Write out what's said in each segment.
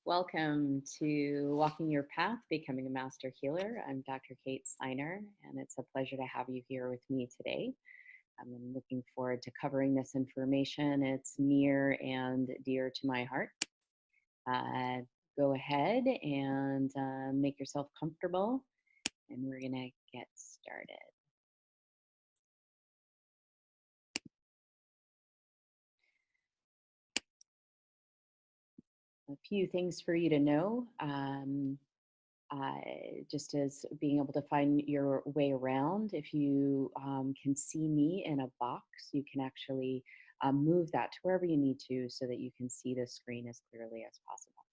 Welcome to Walking Your Path, Becoming a Master Healer. I'm Dr. Kate Steiner, and it's a pleasure to have you here with me today. I'm looking forward to covering this information. It's near and dear to my heart. Go ahead and make yourself comfortable, and we're going to get started. A few things for you to know. Just as being able to find your way around. If you can see me in a box, you can actually move that to wherever you need to so that you can see the screen as clearly as possible.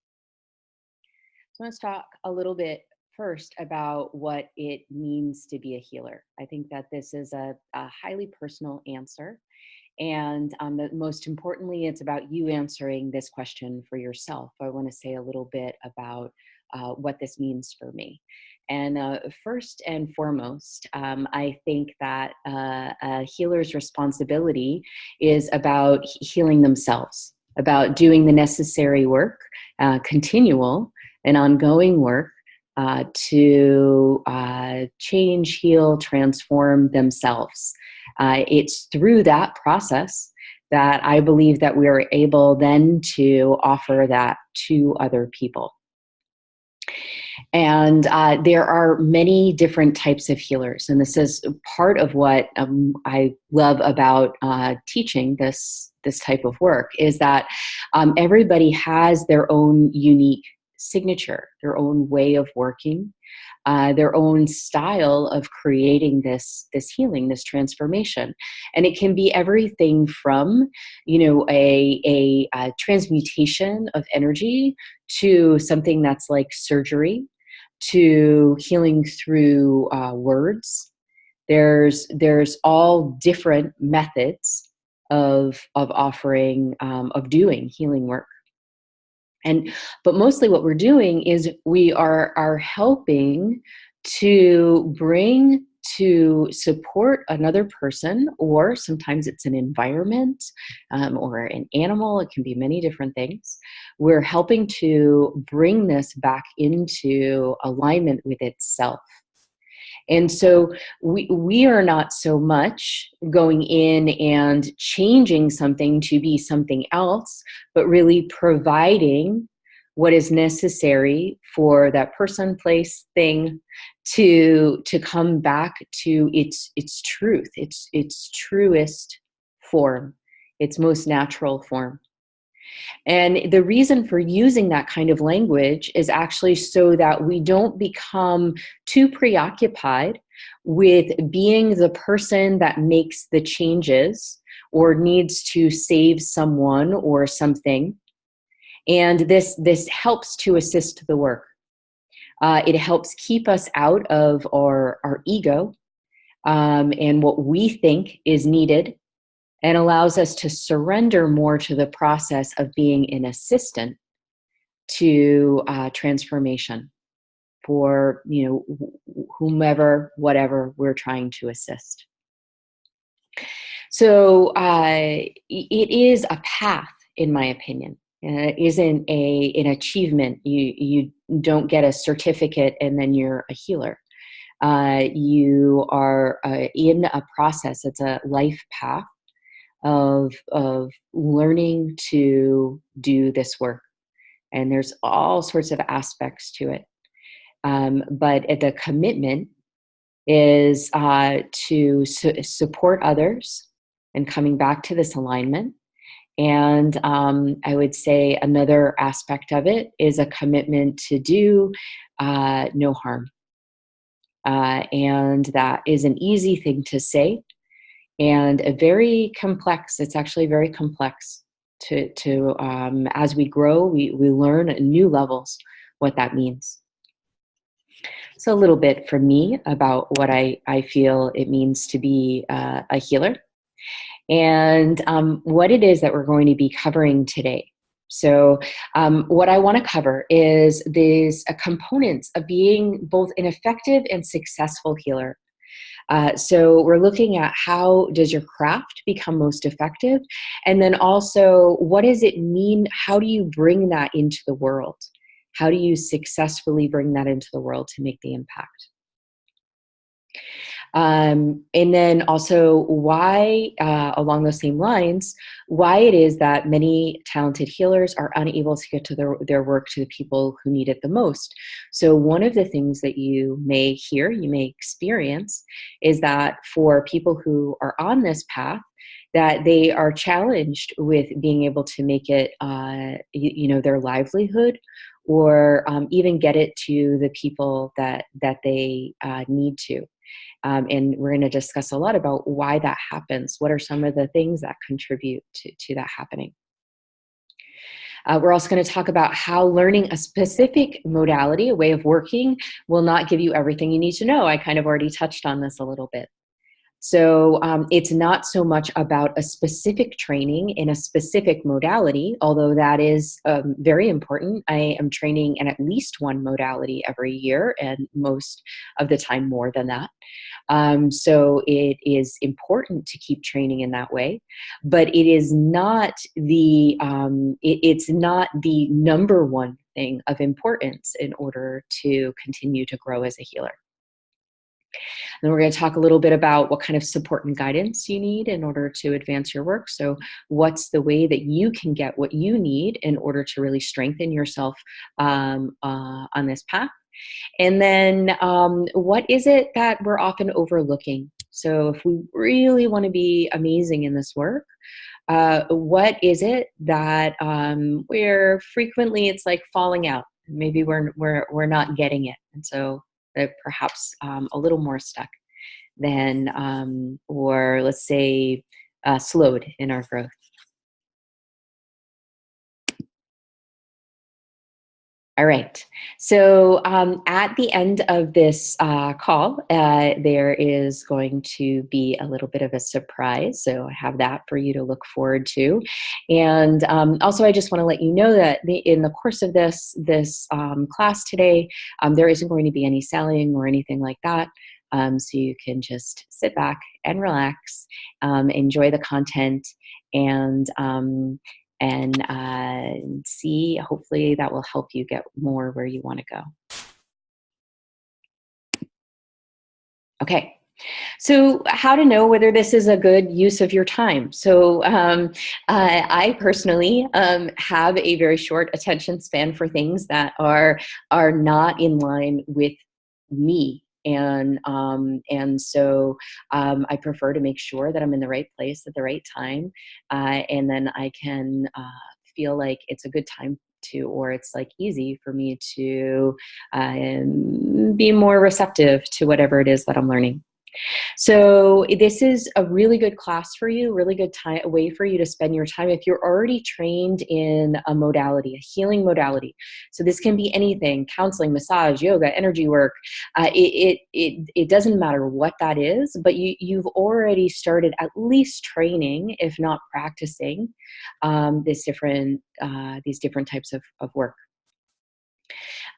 So let's talk a little bit first about what it means to be a healer. I think that this is a highly personal answer. And most importantly, it's about you answering this question for yourself. I want to say a little bit about what this means for me. And first and foremost, I think that a healer's responsibility is about healing themselves, about doing the necessary work, continual and ongoing work to change, heal, transform themselves. It's through that process that I believe that we are able then to offer that to other people. And there are many different types of healers. And this is part of what I love about teaching this type of work is that everybody has their own unique signature, their own way of working, their own style of creating this healing, this transformation. And it can be everything from, a transmutation of energy to something that's like surgery, to healing through words. There's all different methods of offering, of doing healing work. But mostly what we're doing is we are helping to bring to support another person, or sometimes it's an environment or an animal. It can be many different things. We're helping to bring this back into alignment with itself. And so we are not so much going in and changing something to be something else, but really providing what is necessary for that person, place, thing to come back to its truth, its truest form, its most natural form. And the reason for using that kind of language is actually so that we don't become too preoccupied with being the person that makes the changes or needs to save someone or something. And this helps to assist the work. It helps keep us out of our ego and what we think is needed, and allows us to surrender more to the process of being an assistant to transformation for whomever, whatever we're trying to assist. So it is a path, in my opinion. It isn't an achievement. You don't get a certificate and then you're a healer. You are in a process. It's a life path of learning to do this work. And there's all sorts of aspects to it. But the commitment is to support others and coming back to this alignment. And I would say another aspect of it is a commitment to do no harm. And that is an easy thing to say, and it's actually very complex to as we grow, we learn at new levels what that means. So a little bit from me about what I feel it means to be a healer, and what it is that we're going to be covering today. So what I want to cover is these components of being both an effective and successful healer. So we're looking at how does your craft become most effective? And then also, what does it mean? How do you bring that into the world? How do you successfully bring that into the world to make the impact? And then also why, along those same lines, why it is that many talented healers are unable to get to their work to the people who need it the most. So one of the things that you may hear, you may experience, is that for people who are on this path, that they are challenged with being able to make it, their livelihood, or even get it to the people that they need to. And we're going to discuss a lot about why that happens. What are some of the things that contribute to that happening? We're also going to talk about how learning a specific modality, a way of working, will not give you everything you need to know. I kind of already touched on this a little bit. So it's not so much about a specific training in a specific modality, although that is very important. I am training in at least one modality every year, and most of the time more than that. So it is important to keep training in that way, but it is not it's not the number one thing of importance in order to continue to grow as a healer. Then we're going to talk a little bit about what kind of support and guidance you need in order to advance your work. So what's the way that you can get what you need in order to really strengthen yourself on this path? And then what is it that we're often overlooking? So if we really want to be amazing in this work, what is it that we're frequently, it's like falling out? Maybe we're not getting it. And so perhaps a little more stuck than, or let's say, slowed in our growth. All right. So at the end of this call, there is going to be a little bit of a surprise. So I have that for you to look forward to. And also, I just want to let you know that in the course of this class today, there isn't going to be any selling or anything like that. So you can just sit back and relax, enjoy the content, and see, hopefully that will help you get more where you want to go. Okay. So how to know whether this is a good use of your time. So I personally have a very short attention span for things that are not in line with me. And so I prefer to make sure that I'm in the right place at the right time, and then I can feel like it's a good time to, or it's like easy for me to be more receptive to whatever it is that I'm learning. So this is a really good class for you, really good time, a way for you to spend your time if you're already trained in a modality, a healing modality. So this can be anything: counseling, massage, yoga, energy work. It doesn't matter what that is, but you've already started at least training, if not practicing, these different types of work.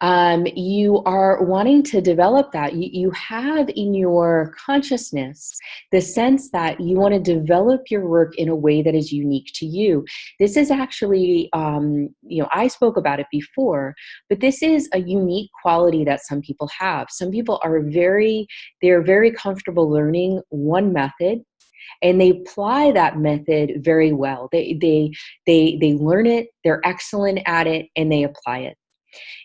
You are wanting to develop that. You have in your consciousness the sense that you want to develop your work in a way that is unique to you. This is actually, I spoke about it before, but this is a unique quality that some people have. Some people are they're very comfortable learning one method, and they apply that method very well. They learn it, they're excellent at it, and they apply it.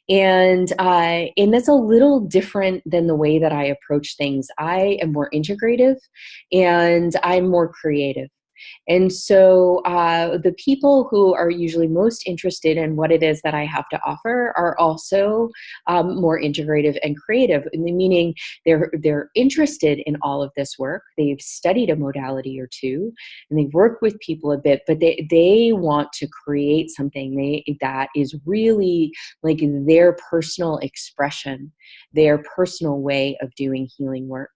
And that's a little different than the way that I approach things. I am more integrative, and I'm more creative. And so the people who are usually most interested in what it is that I have to offer are also more integrative and creative, meaning they're interested in all of this work. They've studied a modality or two, and they've worked with people a bit, but they want to create something that is really like their personal expression, their personal way of doing healing work.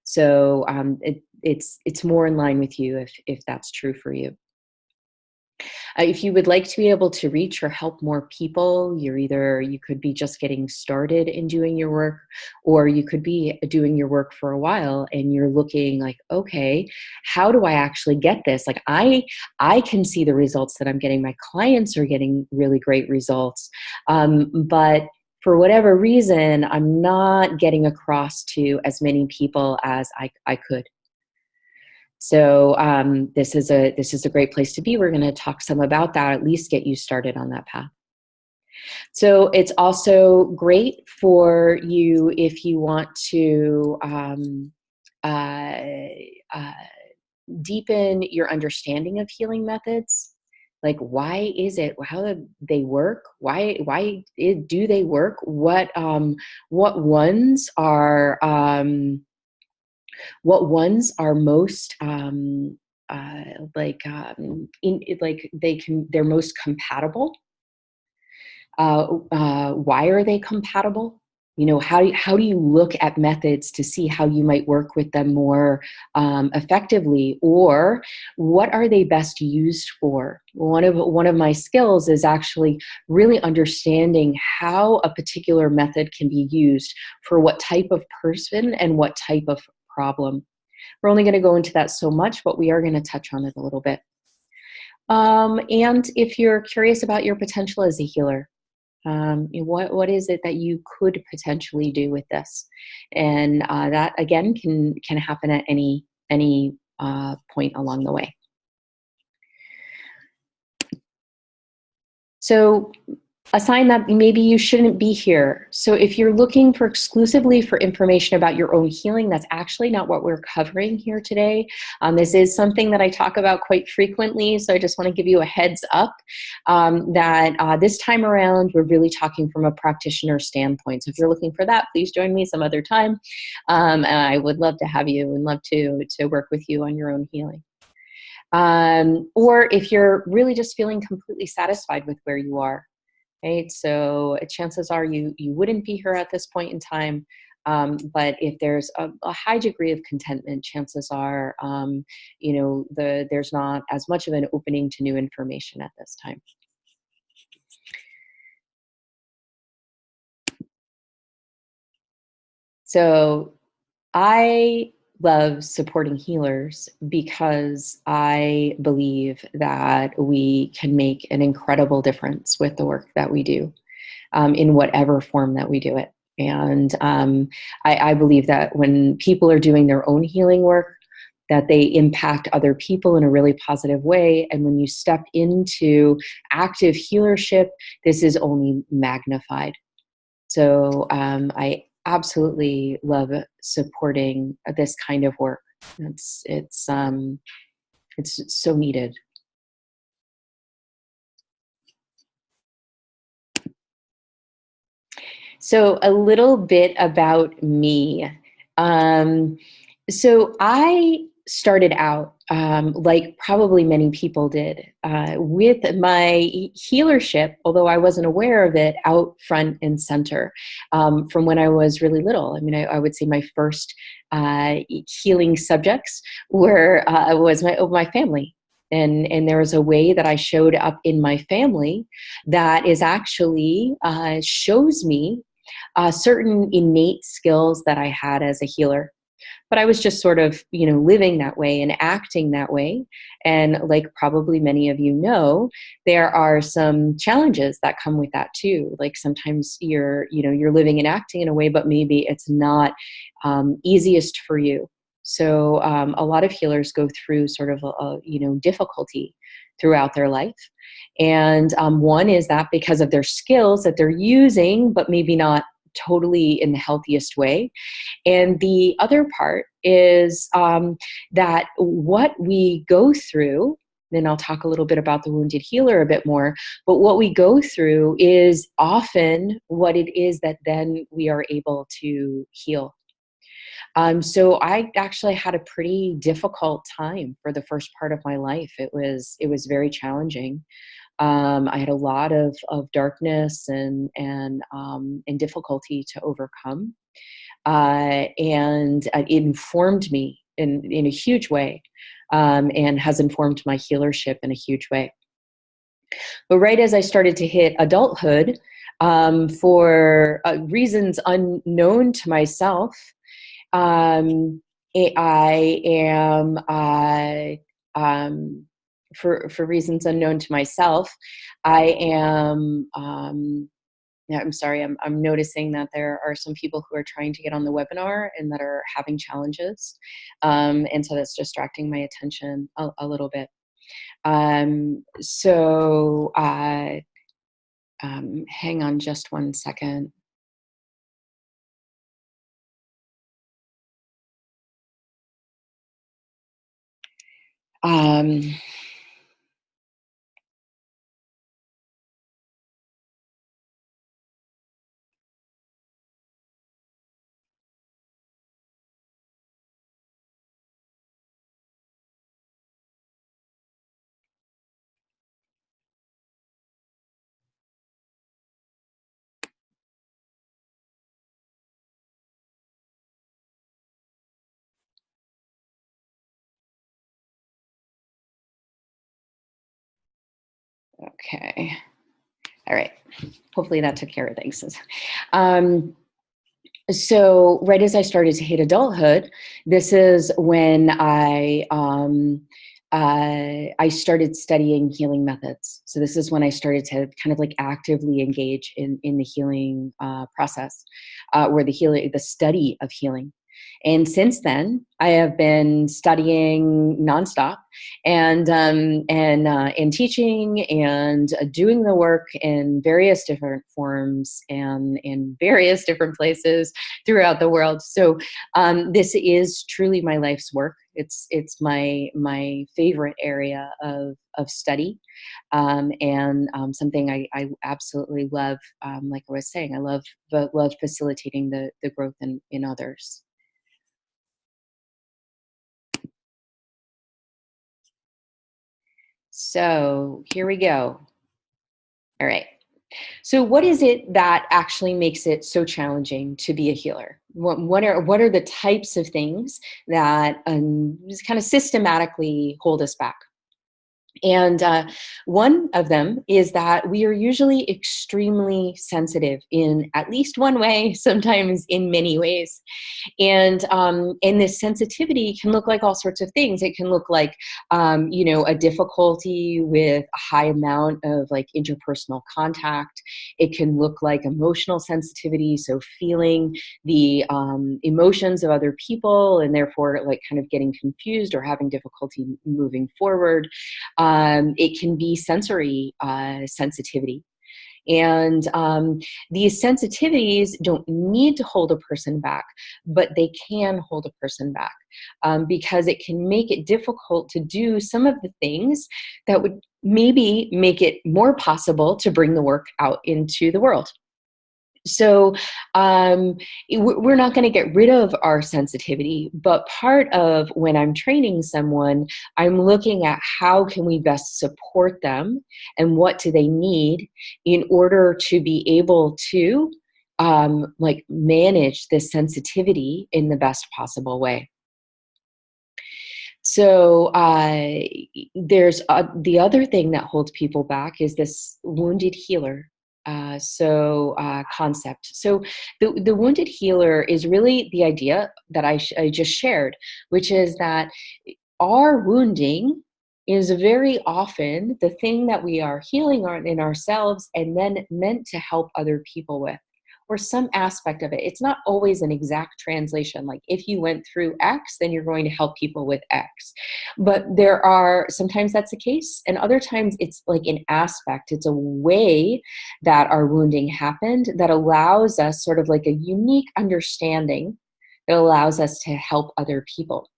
So it's more in line with you if that's true for you. If you would like to be able to reach or help more people, you could be just getting started in doing your work, or you could be doing your work for a while and you're looking like, okay, how do I actually get this? Like I can see the results that I'm getting. My clients are getting really great results, but for whatever reason, I'm not getting across to as many people as I could. So this is a great place to be. We're going to talk some about that, at least get you started on that path. So it's also great for you if you want to uh, uh, deepen your understanding of healing methods. Like, why is it? How do they work? Do they work? What ones are most they're most compatible. Why are they compatible? How do you look at methods to see how you might work with them more effectively, or what are they best used for? One of my skills is actually really understanding how a particular method can be used for what type of person and what type of problem. We're only going to go into that so much, but we are going to touch on it a little bit. And if you're curious about your potential as a healer, what is it that you could potentially do with this? And that again can happen at any point along the way. So a sign that maybe you shouldn't be here. So if you're looking for exclusively for information about your own healing, that's actually not what we're covering here today. This is something that I talk about quite frequently, so I just want to give you a heads up that this time around, we're really talking from a practitioner standpoint. So if you're looking for that, please join me some other time. And I would love to have you and love to work with you on your own healing. Or if you're really just feeling completely satisfied with where you are, right? So chances are you wouldn't be here at this point in time. But if there's a high degree of contentment, chances are, there's not as much of an opening to new information at this time. So I love supporting healers because I believe that we can make an incredible difference with the work that we do, in whatever form that we do it. And I believe that when people are doing their own healing work, that they impact other people in a really positive way. And when you step into active healership, this is only magnified. So I absolutely love supporting this kind of work. It's so needed. So a little bit about me. So I started out, like probably many people did, with my healership, although I wasn't aware of it, out front and center from when I was really little. I mean, I would say my first healing subjects was my family. And there was a way that I showed up in my family that is actually shows me certain innate skills that I had as a healer. But I was just sort of, living that way and acting that way. And like probably many of you know, there are some challenges that come with that too. Like sometimes you're living and acting in a way, but maybe it's not easiest for you. So a lot of healers go through sort of difficulty throughout their life. And one is that because of their skills that they're using, but maybe not totally in the healthiest way. And the other part is that what we go through, then I'll talk a little bit about the wounded healer a bit more, but what we go through is often what it is that then we are able to heal. So I actually had a pretty difficult time for the first part of my life. It was very challenging. I had a lot of darkness and difficulty to overcome, and it informed me in a huge way, and has informed my healership in a huge way. But right as I started to hit adulthood, for reasons unknown to myself, um, I am for reasons unknown to myself, I am. Yeah, I'm sorry. I'm noticing that there are some people who are trying to get on the webinar and that are having challenges, and so that's distracting my attention a little bit. So hang on just one second. Um, okay. All right. Hopefully that took care of things. Um, so right as I started to hit adulthood, this is when I started studying healing methods. So this is when I started to kind of like actively engage in the healing process, or the study of healing. And since then, I have been studying nonstop, and teaching and doing the work in various different forms and in various different places throughout the world. So this is truly my life's work. It's my favorite area of study, and something I absolutely love. Like I was saying, I love facilitating the growth in others. So here we go. All right. So what is it that actually makes it so challenging to be a healer? What are the types of things that just kind of systematically hold us back? And one of them is that we are usually extremely sensitive in at least one way, sometimes in many ways. And this sensitivity can look like all sorts of things. It can look like a difficulty with a high amount of like interpersonal contact. It can look like emotional sensitivity, so feeling the emotions of other people and therefore like kind of getting confused or having difficulty moving forward. It can be sensory sensitivity. And these sensitivities don't need to hold a person back, but they can hold a person back, because it can make it difficult to do some of the things that would maybe make it more possible to bring the work out into the world. So we're not going to get rid of our sensitivity, but part of when I'm training someone, I'm looking at how can we best support them and what do they need in order to be able to like manage this sensitivity in the best possible way. So there's the other thing that holds people back is this wounded healer. Concept. So the wounded healer is really the idea that I just shared, which is that our wounding is very often the thing that we are healing in ourselves and then meant to help other people with, or some aspect of it. It's not always an exact translation. Like if you went through X, then you're going to help people with X. But there are, sometimes that's the case. And other times it's like an aspect, it's a way that our wounding happened that allows us sort of like a unique understanding that allows us to help other people.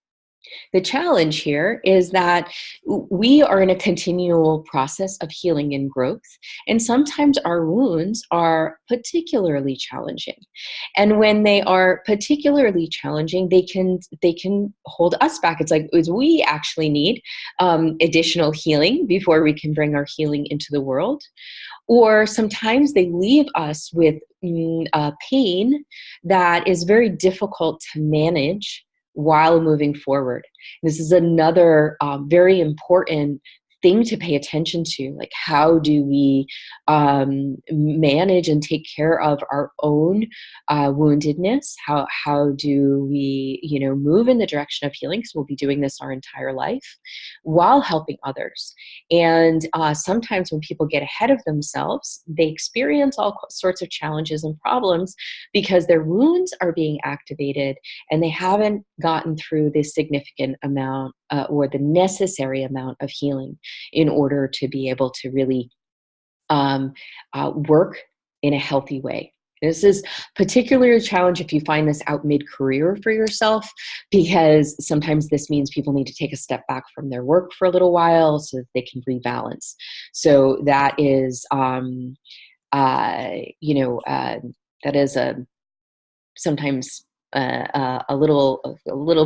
The challenge here is that we are in a continual process of healing and growth, and sometimes our wounds are particularly challenging. And when they are particularly challenging, they can hold us back. It's like is we actually need additional healing before we can bring our healing into the world. Or sometimes they leave us with pain that is very difficult to manage while moving forward. This is another very important thing to pay attention to. Like, how do we manage and take care of our own woundedness? How do we, move in the direction of healing? Because we'll be doing this our entire life while helping others. And sometimes when people get ahead of themselves, they experience all sorts of challenges and problems because their wounds are being activated and they haven't gotten through this significant amount or the necessary amount of healing in order to be able to really work in a healthy way. This is particularly a challenge if you find this out mid-career for yourself, because sometimes this means people need to take a step back from their work for a little while so that they can rebalance. So that is, that is sometimes a little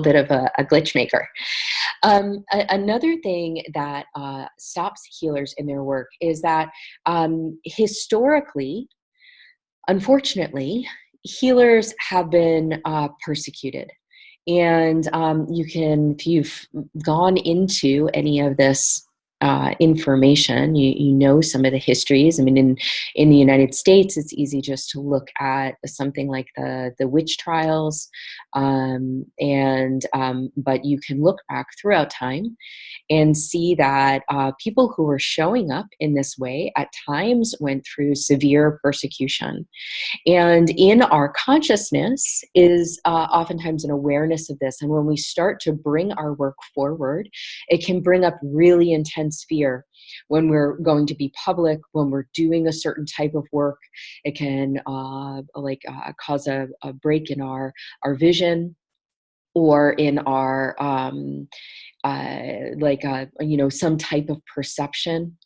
bit of a glitch maker. Another thing that stops healers in their work is that historically, unfortunately, healers have been persecuted. And if you've gone into any of this information, you know some of the histories. I mean, in the United States, it's easy just to look at something like the witch trials, but you can look back throughout time and see that people who were showing up in this way at times went through severe persecution. And in our consciousness is oftentimes an awareness of this. And when we start to bring our work forward, it can bring up really intense fear. When we're going to be public, when we're doing a certain type of work, it can cause a break in our vision or in our some type of perception,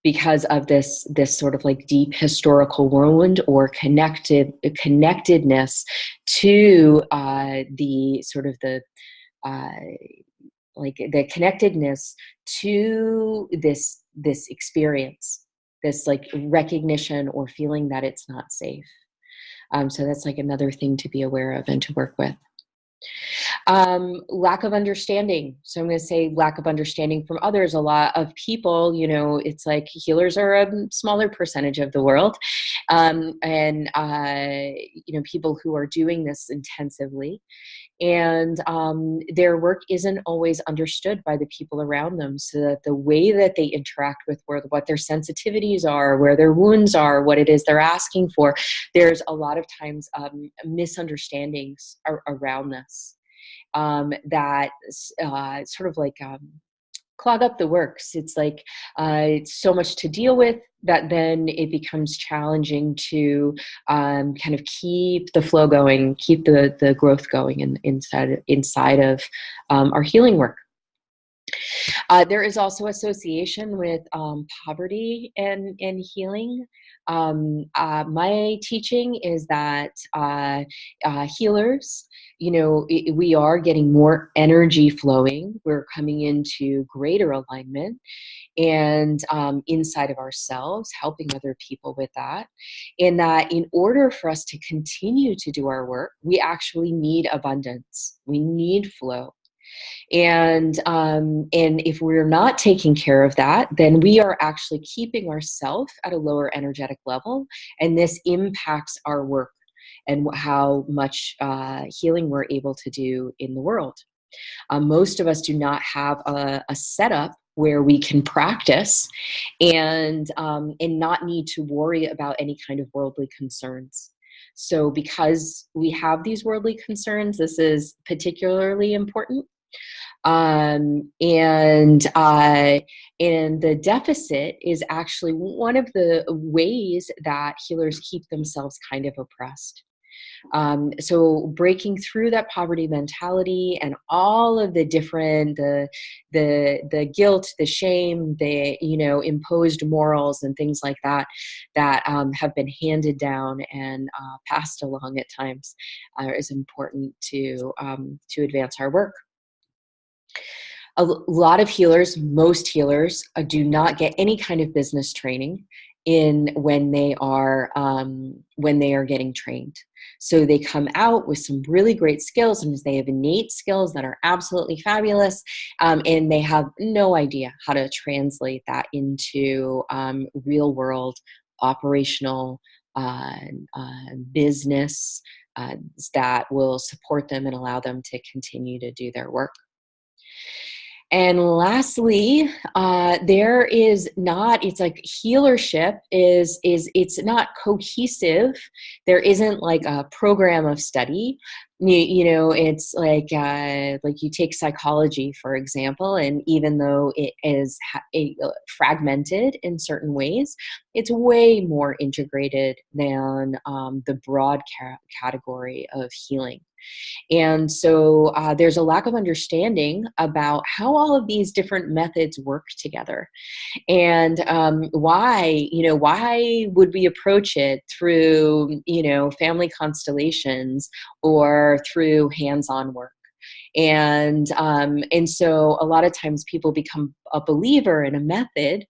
because of this sort of like deep historical wound or connectedness to the sort of the connectedness to this experience, this like recognition or feeling that it's not safe. So that's like another thing to be aware of and to work with. Lack of understanding. So I'm going to say lack of understanding from others. A lot of people, it's like healers are a smaller percentage of the world. People who are doing this intensively, and their work isn't always understood by the people around them, so that the way that they interact with what their sensitivities are, where their wounds are, what it is they're asking for, there's a lot of times misunderstandings around this that sort of like clog up the works. It's like it's so much to deal with that then it becomes challenging to kind of keep the flow going, keep the growth going inside of our healing work. There is also association with poverty and healing. My teaching is that healers, we are getting more energy flowing. We're coming into greater alignment and inside of ourselves, helping other people with that. And that in order for us to continue to do our work, we actually need abundance. We need flow. And if we're not taking care of that, then we are actually keeping ourselves at a lower energetic level, and this impacts our work and how much healing we're able to do in the world. Most of us do not have a setup where we can practice and not need to worry about any kind of worldly concerns. So because we have these worldly concerns, this is particularly important. And the deficit is actually one of the ways that healers keep themselves kind of oppressed. So breaking through that poverty mentality and all of the different, the guilt, the shame, the, imposed morals and things like that, have been handed down and passed along at times, is important to advance our work. A lot of healers, most healers, do not get any kind of business training. in when they are getting trained. So they come out with some really great skills, and they have innate skills that are absolutely fabulous, and they have no idea how to translate that into real world operational uh, business that will support them and allow them to continue to do their work. And lastly, there is not, it's like healership is it's not cohesive. There isn't like a program of study. You know, it's like you take psychology, for example, and even though it is fragmented in certain ways, it's way more integrated than the broad category of healing. And so there's a lack of understanding about how all of these different methods work together, and why would we approach it through, family constellations or through hands-on work. And so a lot of times people become a believer in a method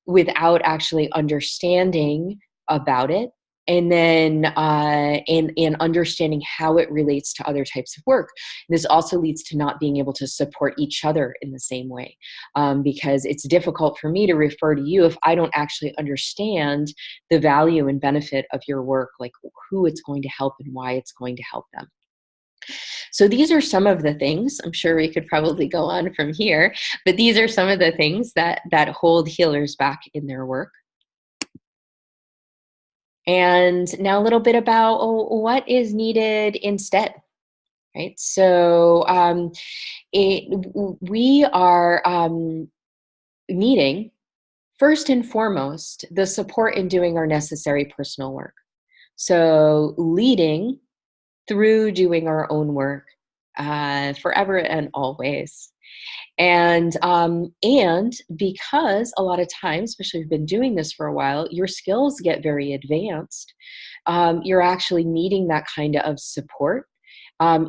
without actually understanding about it, and then and understanding how it relates to other types of work. This also leads to not being able to support each other in the same way, because it's difficult for me to refer to you if I don't actually understand the value and benefit of your work, like who it's going to help and why it's going to help them. So these are some of the things. I'm sure we could probably go on from here, but these are some of the things that hold healers back in their work. And now a little bit about what is needed instead, right? So we are needing, first and foremost, the support in doing our necessary personal work. So leading through doing our own work forever and always. And because a lot of times, especially if you've been doing this for a while, your skills get very advanced. You're actually needing that kind of support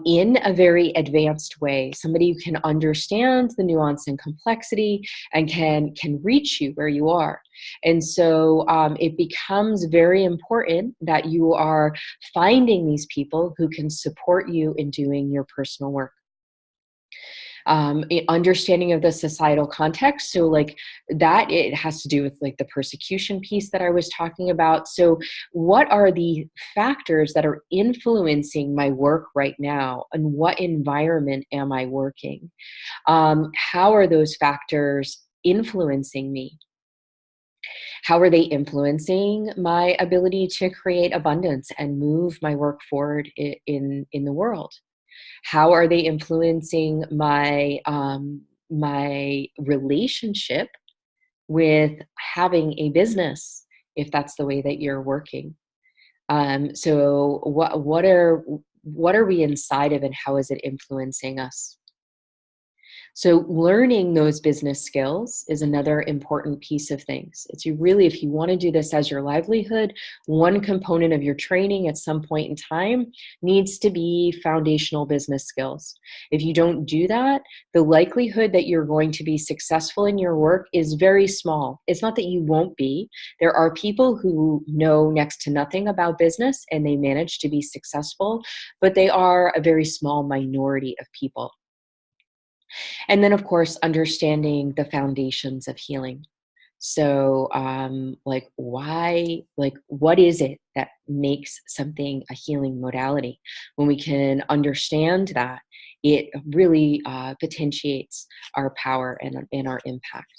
in a very advanced way. Somebody who can understand the nuance and complexity and can reach you where you are. And so it becomes very important that you are finding these people who can support you in doing your personal work. Understanding of the societal context. So like that, it has to do with like the persecution piece that I was talking about. So what are the factors that are influencing my work right now, and what environment am I working? How are those factors influencing me? How are they influencing my ability to create abundance and move my work forward in the world? How are they influencing my relationship with having a business, if that's the way that you're working? So what are we inside of, and how is it influencing us? So learning those business skills is another important piece of things. It's you really, if you want to do this as your livelihood, one component of your training at some point in time needs to be foundational business skills. If you don't do that, the likelihood that you're going to be successful in your work is very small. It's not that you won't be. There are people who know next to nothing about business and they manage to be successful, but they are a very small minority of people. And then, of course, understanding the foundations of healing. So, what is it that makes something a healing modality? When we can understand that, it really potentiates our power and our impact.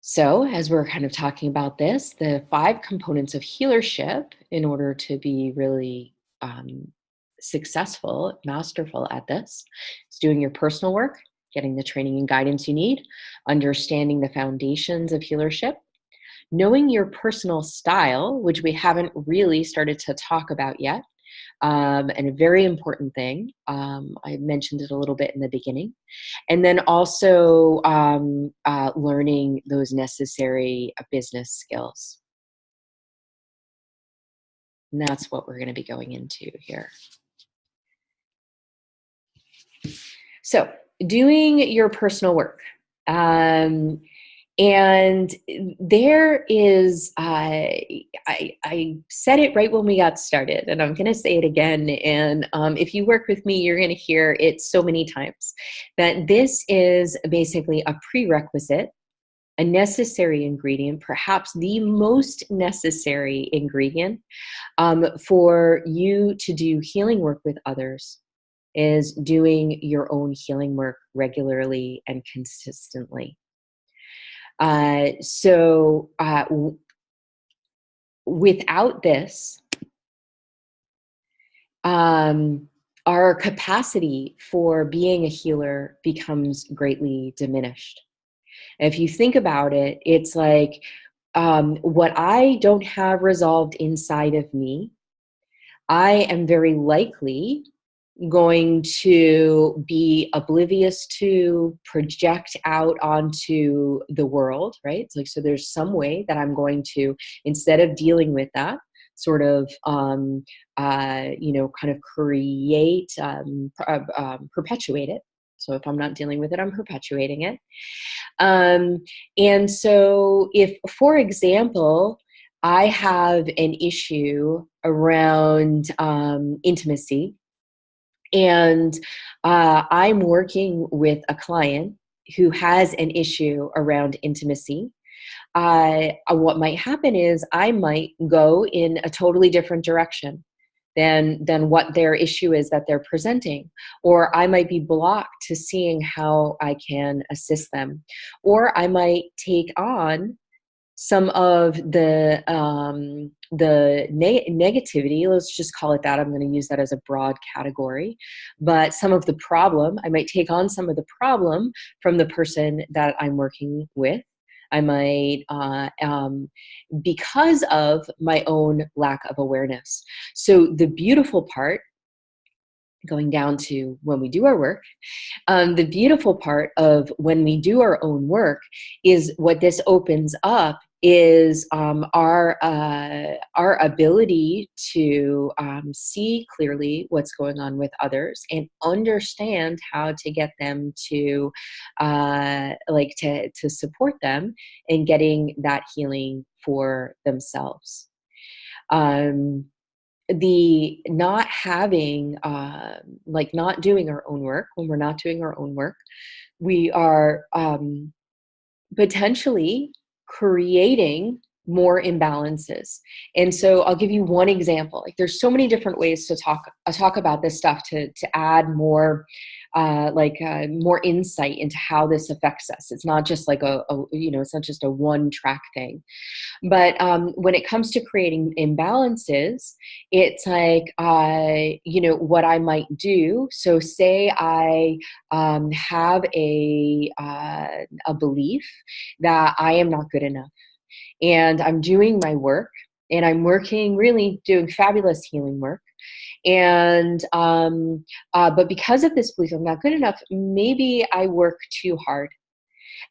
So, as we're kind of talking about this, the 5 components of healership, in order to be really successful, masterful at this, is doing your personal work, getting the training and guidance you need, understanding the foundations of healership, knowing your personal style, which we haven't really started to talk about yet, and a very important thing. I mentioned it a little bit in the beginning. And then also learning those necessary business skills. And that's what we're going to be going into here. So, doing your personal work. Um, and there is, I said it right when we got started, and I'm going to say it again. And if you work with me, you're going to hear it so many times that this is basically a prerequisite, a necessary ingredient, perhaps the most necessary ingredient for you to do healing work with others is doing your own healing work regularly and consistently. Without this, our capacity for being a healer becomes greatly diminished. If you think about it, it's like what I don't have resolved inside of me, I am very likely going to be oblivious to, project out onto the world, right? It's like, so there's some way that I'm going to, instead of dealing with that, sort of, kind of create, perpetuate it. So if I'm not dealing with it, I'm perpetuating it. And so if, for example, I have an issue around intimacy, and I'm working with a client who has an issue around intimacy, what might happen is I might go in a totally different direction than what their issue is that they're presenting, or I might be blocked to seeing how I can assist them, or I might take on some of the negativity, let's just call it that. I'm going to use that as a broad category, but some of the problem, I might take on some of the problem from the person that I'm working with. I might, because of my own lack of awareness. So the beautiful part, going down to when we do our work, the beautiful part of when we do our own work is what this opens up is our ability to see clearly what's going on with others and understand how to get them to to support them in getting that healing for themselves. The not having not doing our own work, when we're not doing our own work, we are potentially creating more imbalances. And so I'll give you one example. Like, there's so many different ways to talk about this stuff to add more more insight into how this affects us. It's not just like it's not just a one track thing. But when it comes to creating imbalances, it's like, what I might do. So say I have a belief that I am not good enough, and I'm doing my work, and I'm working, really doing fabulous healing work. And but because of this belief I'm not good enough, maybe I work too hard.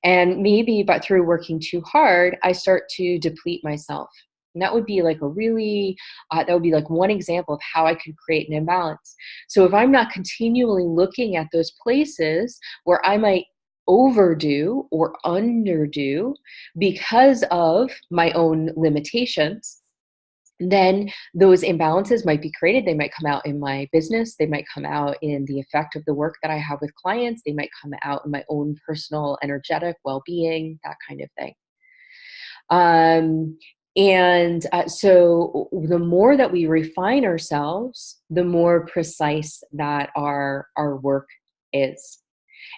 And maybe, but through working too hard, I start to deplete myself. And that would be like that would be like one example of how I could create an imbalance. So if I'm not continually looking at those places where I might overdo or underdo because of my own limitations, then those imbalances might be created. They might come out in my business. They might come out in the effect of the work that I have with clients. They might come out in my own personal energetic well-being, that kind of thing. So the more that we refine ourselves, the more precise that our work is.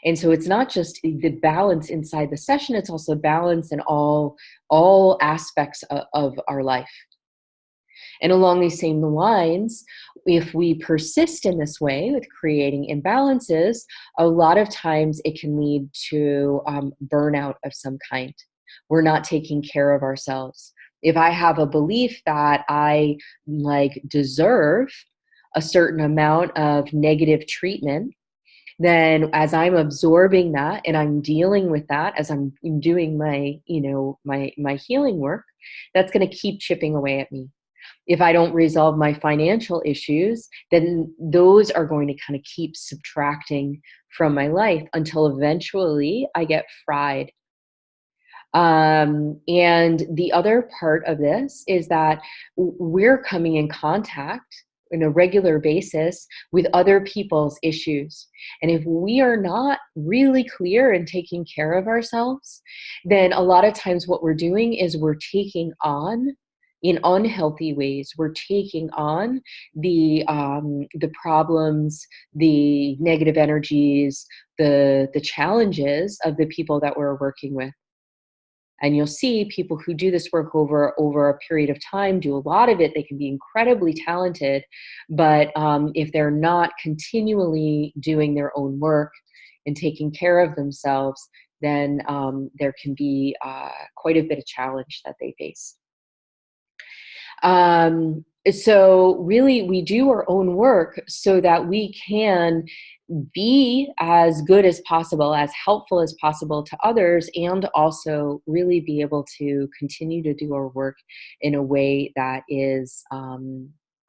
And so it's not just the balance inside the session, it's also balance in all aspects of our life. And along these same lines, if we persist in this way with creating imbalances, a lot of times it can lead to burnout of some kind. We're not taking care of ourselves. If I have a belief that I deserve a certain amount of negative treatment, then as I'm absorbing that and I'm dealing with that as I'm doing my healing work, that's going to keep chipping away at me. If I don't resolve my financial issues, then those are going to kind of keep subtracting from my life until eventually I get fried. And the other part of this is that we're coming in contact on a regular basis with other people's issues. And if we are not really clear in taking care of ourselves, then a lot of times what we're doing is we're taking on, in unhealthy ways, we're taking on the problems, the negative energies, the challenges of the people that we're working with. And you'll see people who do this work over a period of time do a lot of it. They can be incredibly talented, but if they're not continually doing their own work and taking care of themselves, then there can be quite a bit of challenge that they face. So really, we do our own work so that we can be as good as possible, as helpful as possible to others, and also really be able to continue to do our work in a way that is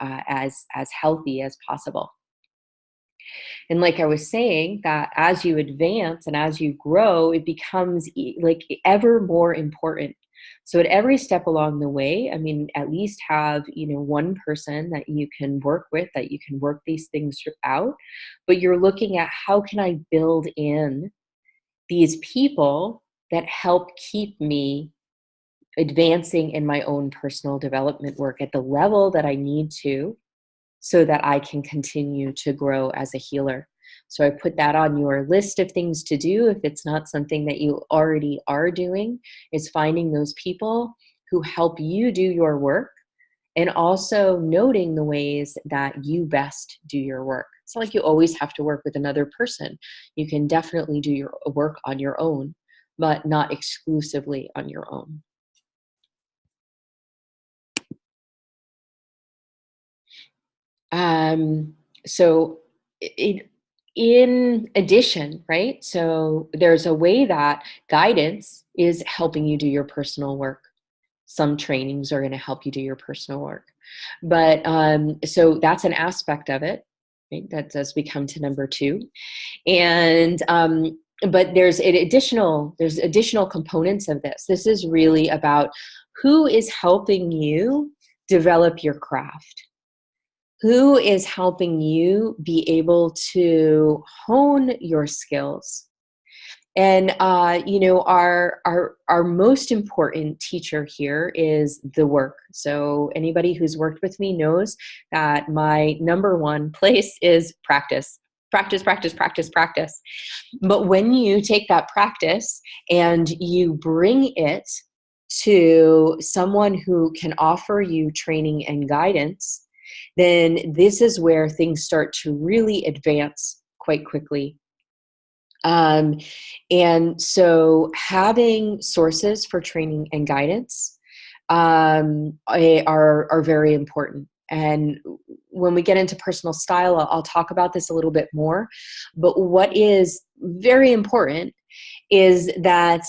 as healthy as possible. And like I was saying, that as you advance and as you grow, it becomes like ever more important. So at every step along the way, I mean, at least have, one person that you can work with, that you can work these things out. But you're looking at, how can I build in these people that help keep me advancing in my own personal development work at the level that I need to, so that I can continue to grow as a healer. So I put that on your list of things to do. If it's not something that you already are doing, is finding those people who help you do your work, and also noting the ways that you best do your work. It's not like you always have to work with another person. You can definitely do your work on your own, but not exclusively on your own. So in addition, right? So there's a way that guidance is helping you do your personal work. Some trainings are going to help you do your personal work. But so that's an aspect of it, right? That does become to number two. And but there's additional components of this. This is really about who is helping you develop your craft. Who is helping you be able to hone your skills? And our most important teacher here is the work. So anybody who's worked with me knows that my number one place is practice. Practice, practice, practice, practice. But when you take that practice and you bring it to someone who can offer you training and guidance, then this is where things start to really advance quite quickly. And so having sources for training and guidance are very important. And when we get into personal style, I'll talk about this a little bit more. But what is very important is that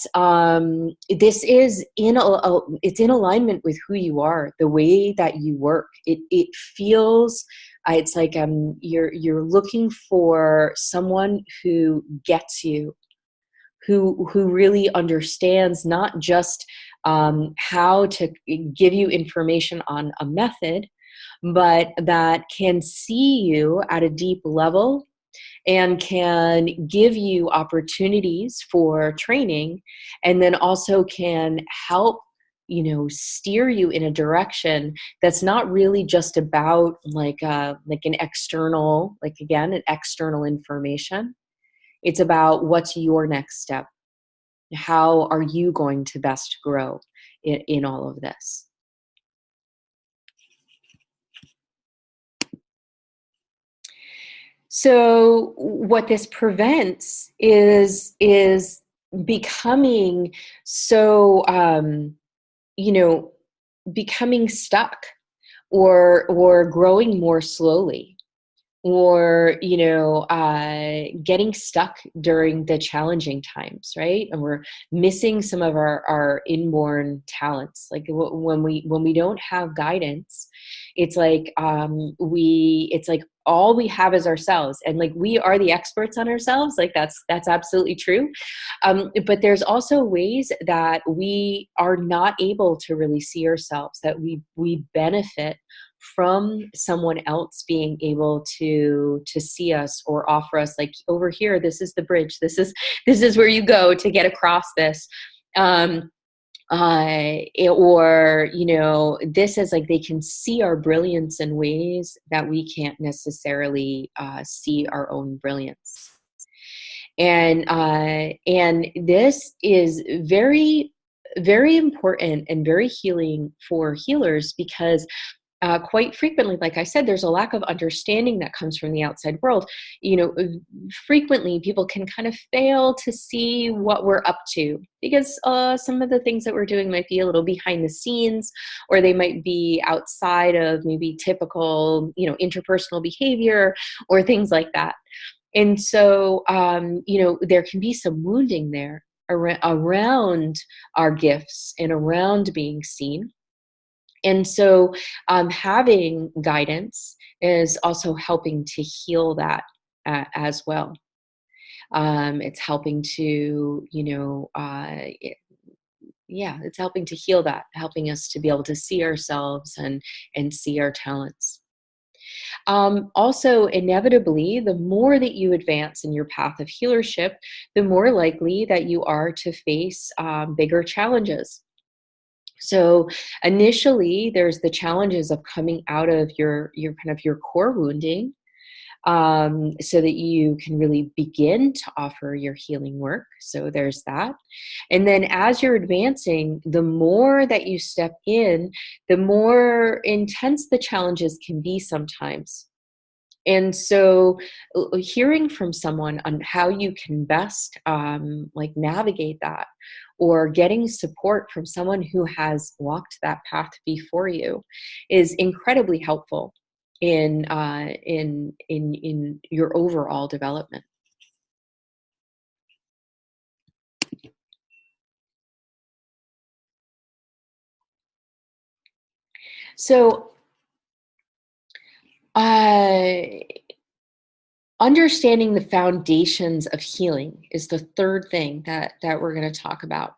this is it's in alignment with who you are, the way that you work. It feels it's like you're looking for someone who gets you, who really understands not just how to give you information on a method, but that can see you at a deep level and can give you opportunities for training, and then also can help steer you in a direction that's not really just about like an external, an external information. It's about, what's your next step? How are you going to best grow in all of this? So what this prevents is becoming so becoming stuck, or growing more slowly. or getting stuck during the challenging times, right? And we're missing some of our inborn talents. Like when we don't have guidance, it's like it's like all we have is ourselves, and like we are the experts on ourselves. Like that's absolutely true. But there's also ways that we are not able to really see ourselves, that we benefit from someone else being able to see us or offer us, like, over here, this is the bridge, this is where you go to get across this. um or this is like, they can see our brilliance in ways that we can't necessarily see our own brilliance. And this is very, very important and very healing for healers, because quite frequently, like I said, there's a lack of understanding that comes from the outside world. Frequently people can kind of fail to see what we're up to, because some of the things that we're doing might be a little behind the scenes, or they might be outside of maybe typical, interpersonal behavior or things like that. And so, there can be some wounding there around our gifts and around being seen. And so, having guidance is also helping to heal that as well. It's helping to, yeah, it's helping to heal that, helping us to be able to see ourselves and see our talents. Also, inevitably, the more that you advance in your path of healership, the more likely that you are to face bigger challenges. So initially, there's the challenges of coming out of your kind of your core wounding, so that you can really begin to offer your healing work. So there's that. And then as you're advancing, the more that you step in, the more intense the challenges can be sometimes. And so, hearing from someone on how you can best like navigate that, or getting support from someone who has walked that path before you, is incredibly helpful in your overall development. So, uh, understanding the foundations of healing is the third thing that we're going to talk about.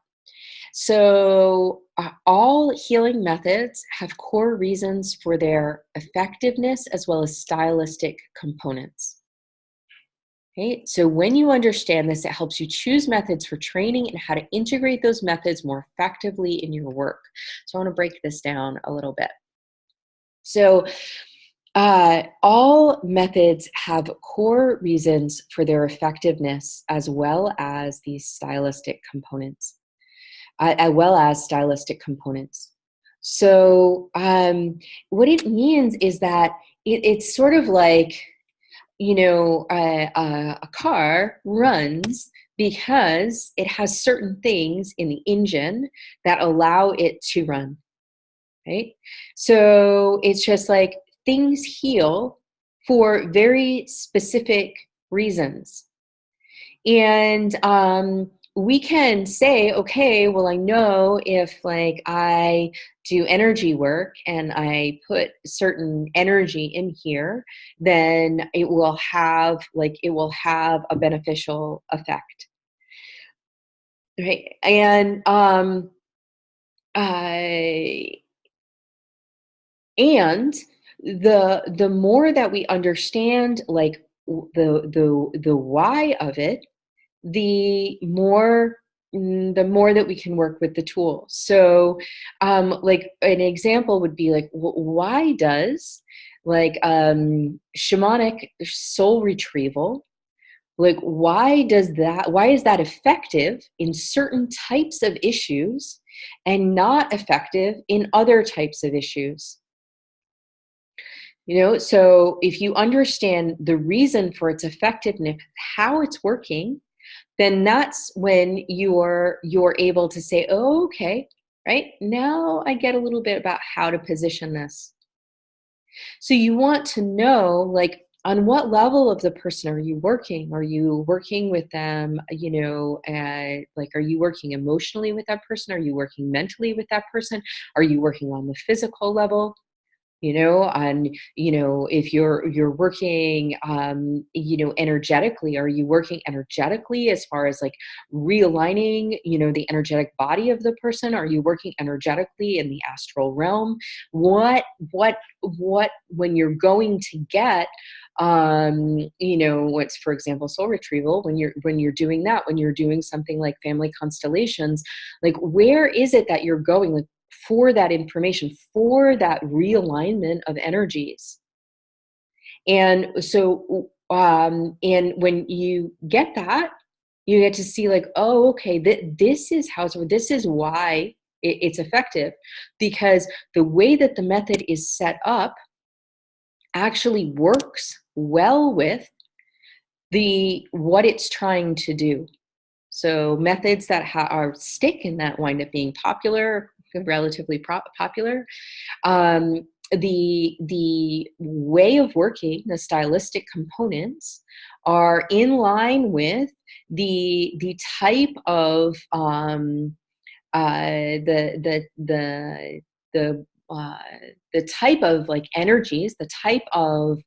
So, all healing methods have core reasons for their effectiveness as well as stylistic components. Okay, so when you understand this, it helps you choose methods for training and how to integrate those methods more effectively in your work. So, I want to break this down a little bit. So, all methods have core reasons for their effectiveness as well as these stylistic components. As well as stylistic components. So, what it means is that it's sort of like, a car runs because it has certain things in the engine that allow it to run, right? So it's just like things heal for very specific reasons. And we can say, okay, well, I know if like I do energy work and I put certain energy in here, then it will have a beneficial effect, right? Uh, and the more that we understand, like, the why of it, the more that we can work with the tool. So, like an example would be like, why does, like, shamanic soul retrieval, like, why is that effective in certain types of issues and not effective in other types of issues? So if you understand the reason for its effectiveness, how it's working, then that's when you're able to say, oh, okay, right now I get a little bit about how to position this. So you want to know, like, on what level of the person are you working? Are you working with them, like, are you working emotionally with that person? Are you working mentally with that person? Are you working on the physical level? And if you're working energetically, are you working energetically as far as like realigning the energetic body of the person? Are you working energetically in the astral realm? What when you're going to get what's, for example, soul retrieval, when you're doing that, when you're doing something like family constellations, like, where is it that you're going, like, for that information, for that realignment of energies? And so, and when you get that, you get to see, like, oh, okay, this is how, so this is why it's effective, because the way that the method is set up actually works well with the what it's trying to do. So methods that are stick and that wind up being popular, relatively popular, the way of working, the stylistic components are in line with the type of the uh, the type of like energies, the type of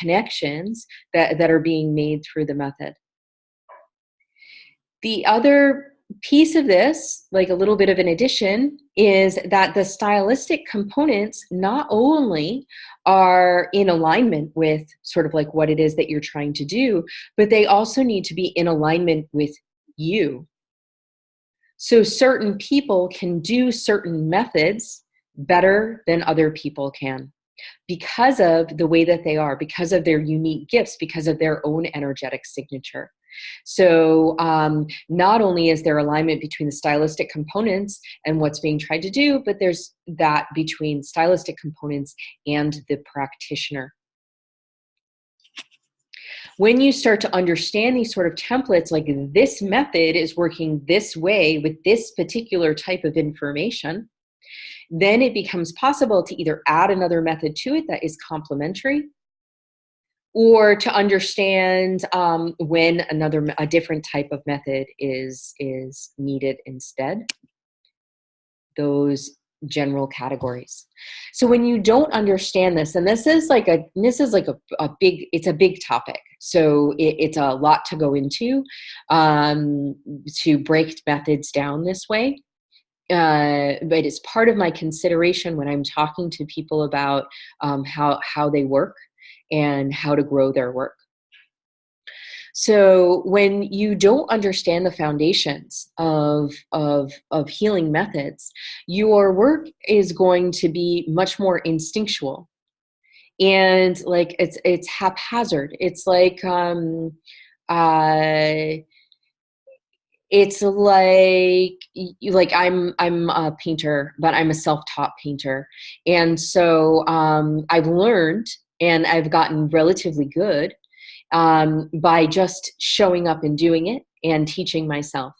connections that are being made through the method. The other piece of this, like a little bit of an addition, is that the stylistic components not only are in alignment with sort of like what it is that you're trying to do, but they also need to be in alignment with you. So certain people can do certain methods better than other people can because of the way that they are, because of their unique gifts, because of their own energetic signature. So not only is there alignment between the stylistic components and what's being tried to do, but there's that between stylistic components and the practitioner. When you start to understand these sort of templates, like this method is working this way with this particular type of information, then it becomes possible to either add another method to it that is complementary, or to understand when a different type of method is needed instead. Those general categories. So when you don't understand this, and this is like a big, it's a big topic. So it's a lot to go into to break methods down this way. But it's part of my consideration when I'm talking to people about how they work and how to grow their work. So when you don't understand the foundations of healing methods, your work is going to be much more instinctual, and like it's haphazard. It's like uh, it's like I'm a painter, but I'm a self-taught painter, and so I've learned and I've gotten relatively good by just showing up and doing it and teaching myself.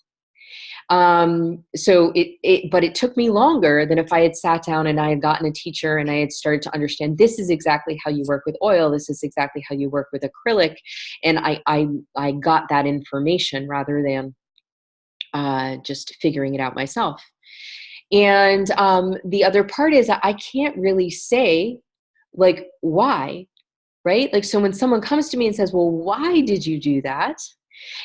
But it took me longer than if I had sat down and I had gotten a teacher and I had started to understand, this is exactly how you work with oil. This is exactly how you work with acrylic. And I got that information rather than just figuring it out myself. And the other part is that I can't really say, like, why, right? Like, so when someone comes to me and says, well, why did you do that?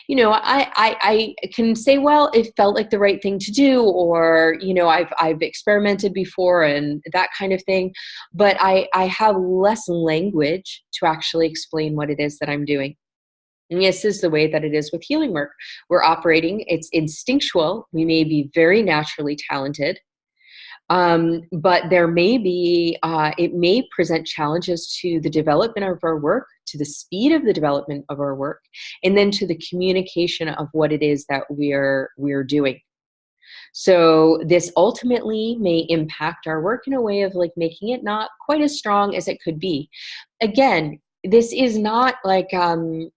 I can say, well, it felt like the right thing to do, or, I've experimented before and that kind of thing. But I have less language to actually explain what it is that I'm doing. And this is the way that it is with healing work. We're operating, it's instinctual. We may be very naturally talented, but there may be, it may present challenges to the development of our work, to the speed of the development of our work, and then to the communication of what it is that we're doing. So this ultimately may impact our work in a way of like making it not quite as strong as it could be. Again, this is not like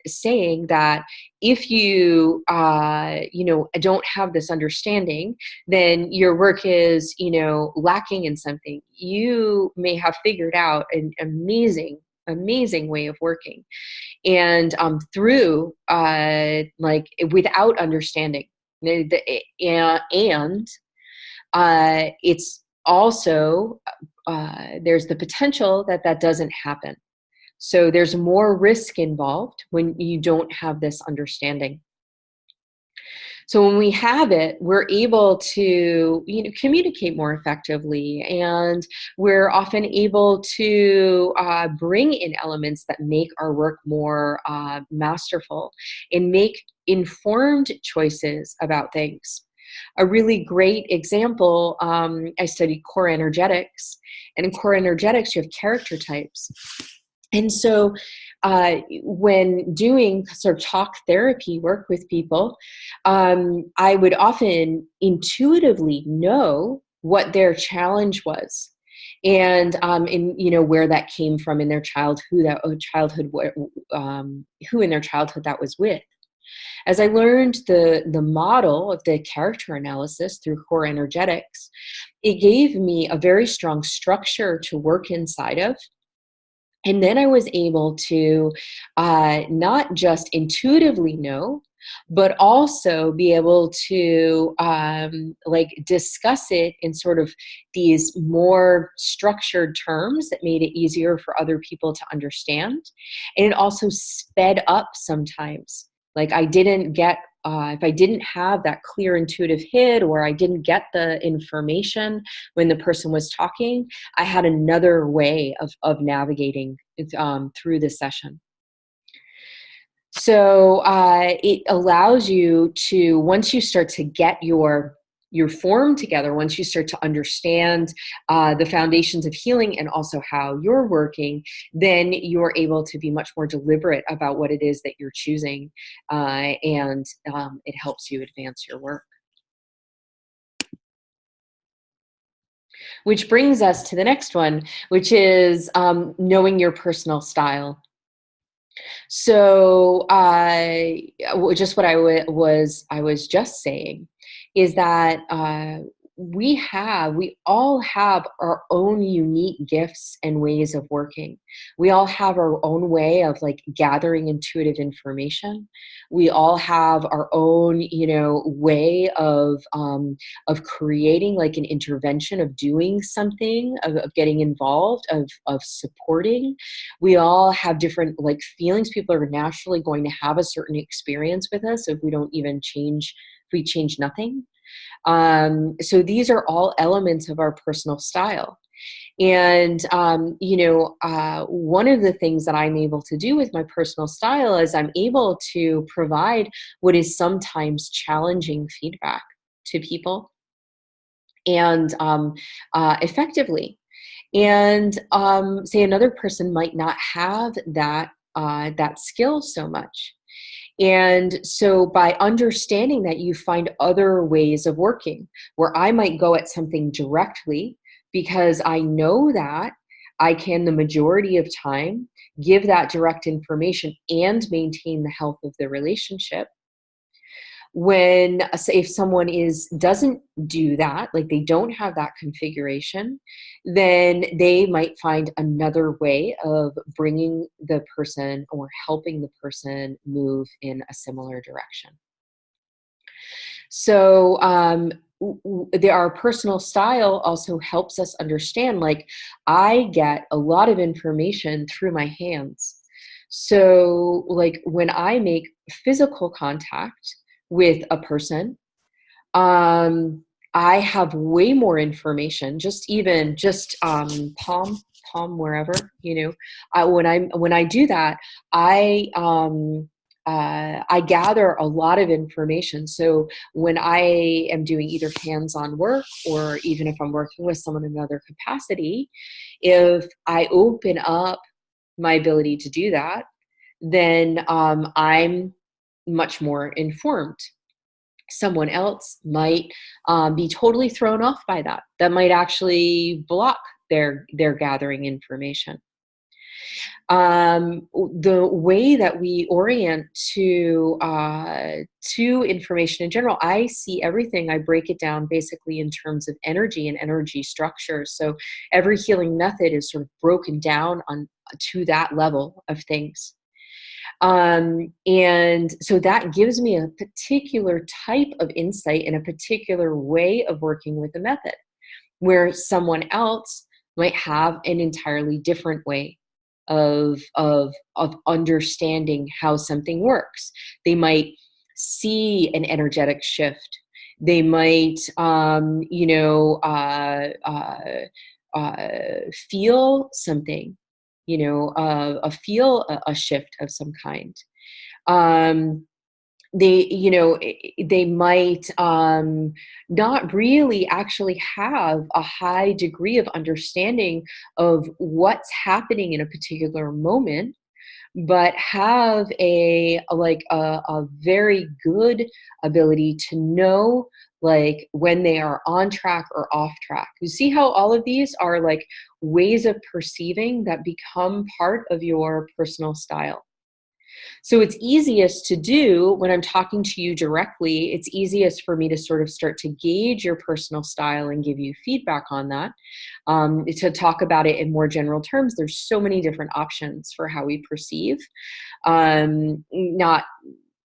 saying that if you don't have this understanding, then your work is lacking in something. You may have figured out an amazing amazing way of working. And through like without understanding, and it's also there's the potential that that doesn't happen. So there's more risk involved when you don't have this understanding. So when we have it, we're able to, communicate more effectively, and we're often able to bring in elements that make our work more masterful and make informed choices about things. A really great example, I studied core energetics, and in core energetics, you have character types. And so when doing sort of talk therapy work with people, I would often intuitively know what their challenge was, and where that came from in their childhood, who in their childhood that was with. As I learned the model of the character analysis through core energetics, it gave me a very strong structure to work inside of. And then I was able to not just intuitively know, but also be able to like discuss it in sort of these more structured terms that made it easier for other people to understand. And it also sped up sometimes. Like I didn't get, if I didn't have that clear intuitive hit, or I didn't get the information when the person was talking, I had another way of navigating through the session. So it allows you to, once you start to get your form together, once you start to understand the foundations of healing and also how you're working, then you're able to be much more deliberate about what it is that you're choosing, and it helps you advance your work. Which brings us to the next one, which is knowing your personal style. So just what I was just saying is that we all have our own unique gifts and ways of working. We all have our own way of like gathering intuitive information. We all have our own, way of creating like an intervention, of doing something, of getting involved, of supporting. We all have different like feelings. People are naturally going to have a certain experience with us if we don't even change, if we change nothing. So these are all elements of our personal style. And, one of the things that I'm able to do with my personal style is I'm able to provide what is sometimes challenging feedback to people, and effectively. And say another person might not have that skill so much. And so by understanding that, you find other ways of working where I might go at something directly because I know that I can, the majority of time, give that direct information and maintain the health of the relationship. When, say, if someone doesn't do that, like they don't have that configuration, then they might find another way of bringing the person or helping the person move in a similar direction. So our personal style also helps us understand, like, I get a lot of information through my hands. So like when I make physical contact with a person, I have way more information, just palm wherever, when I do that, I gather a lot of information. So when I am doing either hands-on work, or even if I'm working with someone in another capacity, if I open up my ability to do that, then I'm much more informed. Someone else might be totally thrown off by that. That might actually block their gathering information. The way that we orient to information in general, I see everything. I break it down basically in terms of energy and energy structure. So every healing method is sort of broken down to that level of things. And so that gives me a particular type of insight and a particular way of working with the method, where someone else might have an entirely different way of understanding how something works. They might see an energetic shift. They might, feel something, feel a shift of some kind. Um, they might not really actually have a high degree of understanding of what's happening in a particular moment, but have a very good ability to know, like, when they are on track or off track. You see how all of these are like ways of perceiving that become part of your personal style. So it's easiest to do when I'm talking to you directly. It's easiest for me to sort of start to gauge your personal style and give you feedback on that. To talk about it in more general terms, there's so many different options for how we perceive. Not,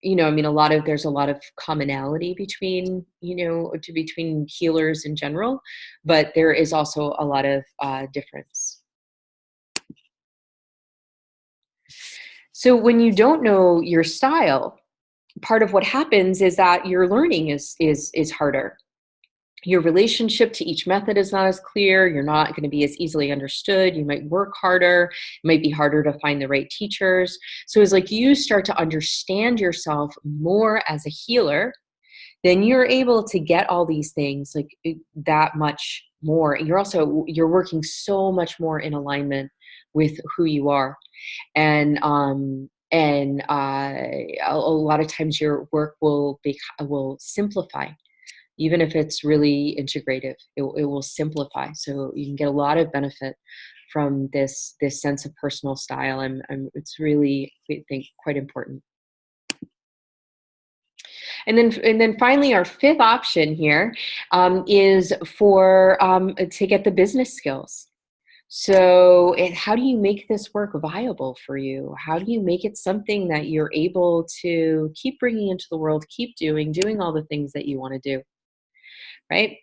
there's a lot of commonality between, between healers in general, but there is also a lot of difference. So when you don't know your style, part of what happens is that your learning is harder. Your relationship to each method is not as clear. You're not going to be as easily understood. You might work harder. It might be harder to find the right teachers. So as like you start to understand yourself more as a healer, then you're able to get all these things like that much more. You're working so much more in alignment with who you are. And a lot of times your work will simplify, even if it's really integrative. It will simplify, so you can get a lot of benefit from this sense of personal style. It's really, I think, quite important. And then finally, our fifth option here is to get the business skills. So how do you make this work viable for you? How do you make it something that you're able to keep bringing into the world, keep doing all the things that you want to do, right?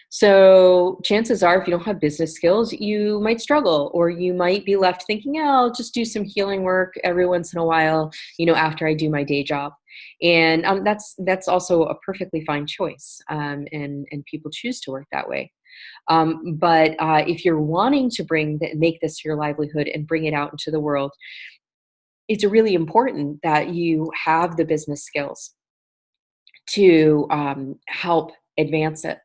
So chances are, if you don't have business skills, you might struggle, or you might be left thinking, oh, I'll just do some healing work every once in a while, after I do my day job. And that's also a perfectly fine choice, and people choose to work that way. But if you're wanting to make this your livelihood and bring it out into the world, it's really important that you have the business skills to help advance it.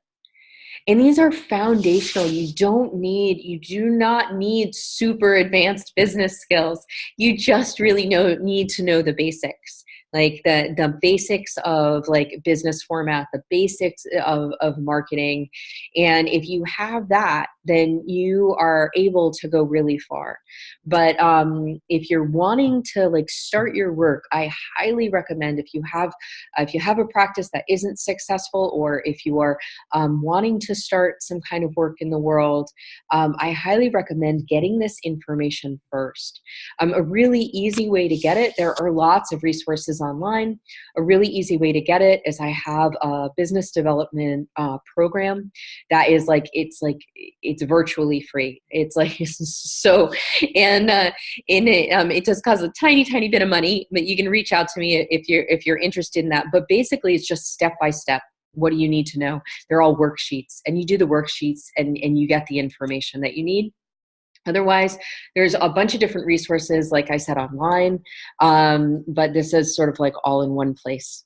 And these are foundational. You do not need super advanced business skills. You just really need to know the basics. Like the basics of like business format, the basics of marketing. And if you have that, then you are able to go really far. But if you're wanting to like start your work, I highly recommend, if you have a practice that isn't successful, or if you are wanting to start some kind of work in the world, I highly recommend getting this information first. A really easy way to get it, there are lots of resources online. A really easy way to get it is I have a business development program that is it's virtually free. It's like so, and it does cost a tiny bit of money, but you can reach out to me if you're interested in that. But basically, it's just step by step. What do you need to know? They're all worksheets, and you do the worksheets and you get the information that you need. Otherwise, there's a bunch of different resources, like I said, online, but this is sort of like all in one place.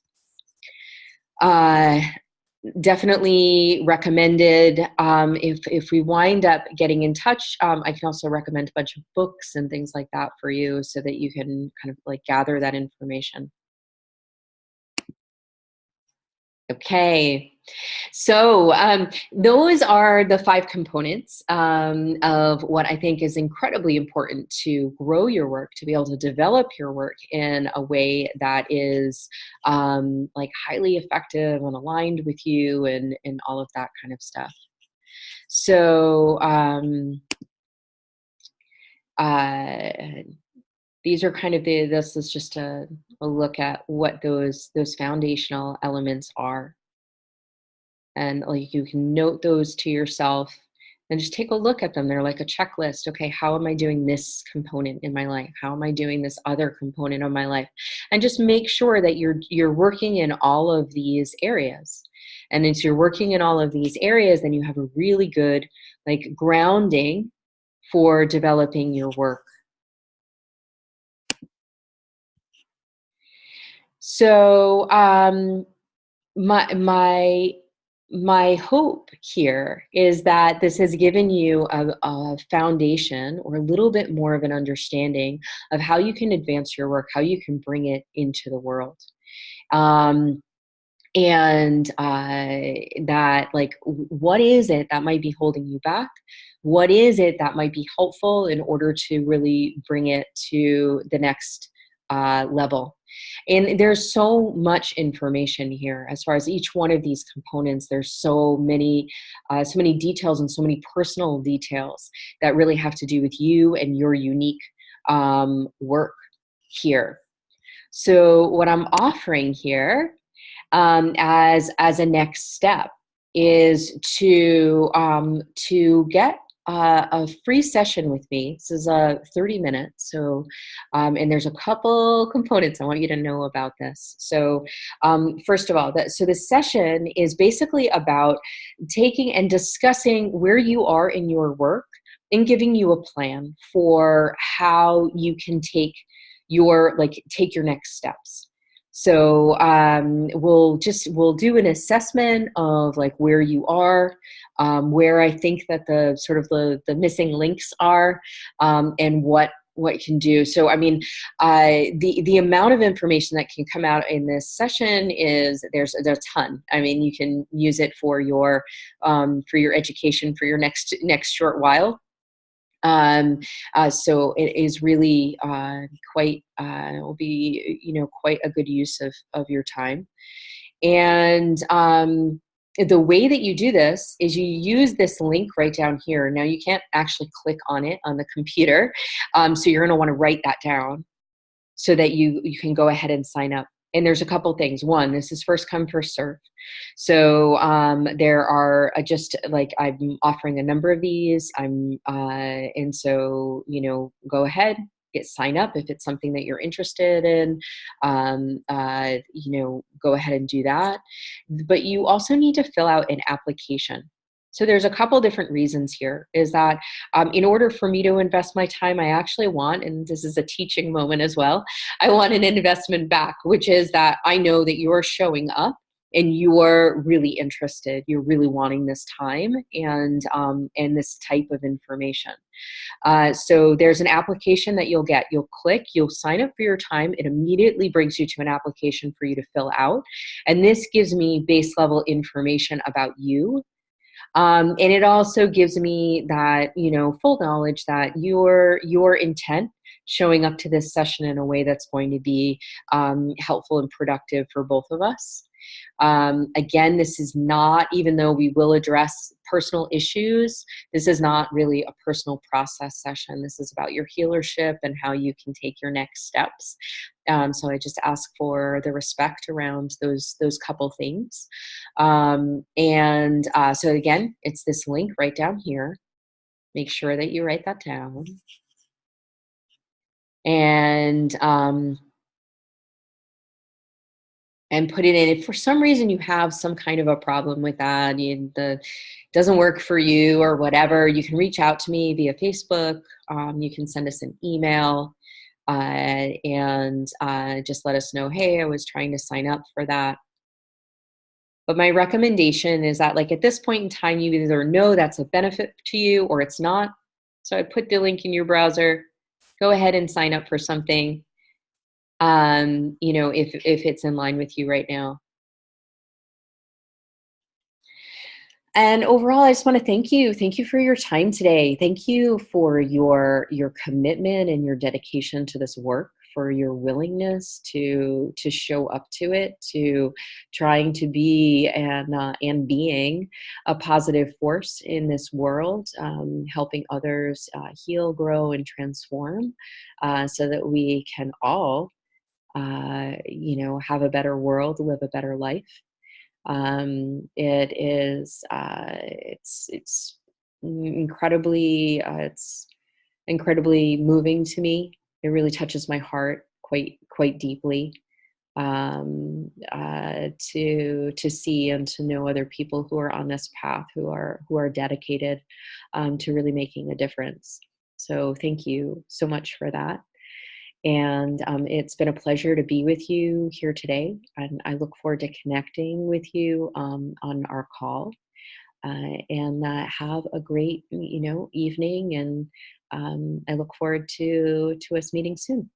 Definitely recommended. If we wind up getting in touch, I can also recommend a bunch of books and things like that for you, so that you can kind of like gather that information. Okay. So those are the 5 components of what I think is incredibly important to grow your work, to be able to develop your work in a way that is like highly effective and aligned with you, and all of that kind of stuff. So uh, these are kind of this is just a look at what those foundational elements are. And like you can note those to yourself and just take a look at them. They're like a checklist. Okay, how am I doing this component in my life? How am I doing this other component of my life? And just make sure that you're working in all of these areas. And as you're working in all of these areas, then you have a really good like grounding for developing your work. So my my hope here is that this has given you a foundation or a little bit more of an understanding of how you can advance your work, how you can bring it into the world. Um, and that like what is it that might be holding you back, what is it that might be helpful in order to really bring it to the next level. And there's so much information here as far as each one of these components. There's so many details and so many personal details that really have to do with you and your unique work here. So what I'm offering here as a next step is to get a free session with me. This is a 30 minutes. So, and there's a couple components I want you to know about this. So, first of all, so the session is basically about taking and discussing where you are in your work and giving you a plan for how you can take your next steps. So we'll do an assessment of like where you are, where I think that the sort of the missing links are, and what you can do. So I mean, the amount of information that can come out in this session is there's a ton. I mean, you can use it for your education for your next short while. So it is really quite will be quite a good use of your time. And the way that you do this is you use this link right down here. Now you can't actually click on it on the computer, so you're going to want to write that down so that you can go ahead and sign up. And there's a couple things. One, this is first come, first serve. So there are just like I'm offering a number of these. And so go ahead, sign up if it's something that you're interested in. Go ahead and do that. But you also need to fill out an application. So there's a couple different reasons here. Is that in order for me to invest my time, I actually want, and this is a teaching moment as well, I want an investment back, which is that I know that you're showing up and you're really interested, you're really wanting this time and this type of information. So there's an application that you'll get. You'll click, you'll sign up for your time. It immediately brings you to an application for you to fill out. And this gives me base level information about you. And it also gives me that, full knowledge that your intent showing up to this session in a way that's going to be helpful and productive for both of us. Again, this is not, even though we will address personal issues, this is not really a personal process session. This is about your healership and how you can take your next steps. So I just ask for the respect around those couple things. So again, it's this link right down here. Make sure that you write that down. And put it in. If for some reason you have some kind of a problem with that, doesn't work for you or whatever, you can reach out to me via Facebook. You can send us an email and just let us know, hey, I was trying to sign up for that. But my recommendation is that, like, at this point in time, you either know that's a benefit to you or it's not. So I put the link in your browser. Go ahead and sign up for something. If it's in line with you right now. And overall, I just want to thank you. Thank you for your time today. Thank you for your commitment and your dedication to this work for your willingness to show up to it, to trying to be and being a positive force in this world, helping others heal, grow, and transform, so that we can all, have a better world, live a better life. It is it's incredibly it's incredibly moving to me. It really touches my heart quite deeply, to see and to know other people who are on this path, who are dedicated, to really making a difference. So thank you so much for that. And it's been a pleasure to be with you here today. And I look forward to connecting with you on our call. And have a great, evening. And I look forward to us meeting soon.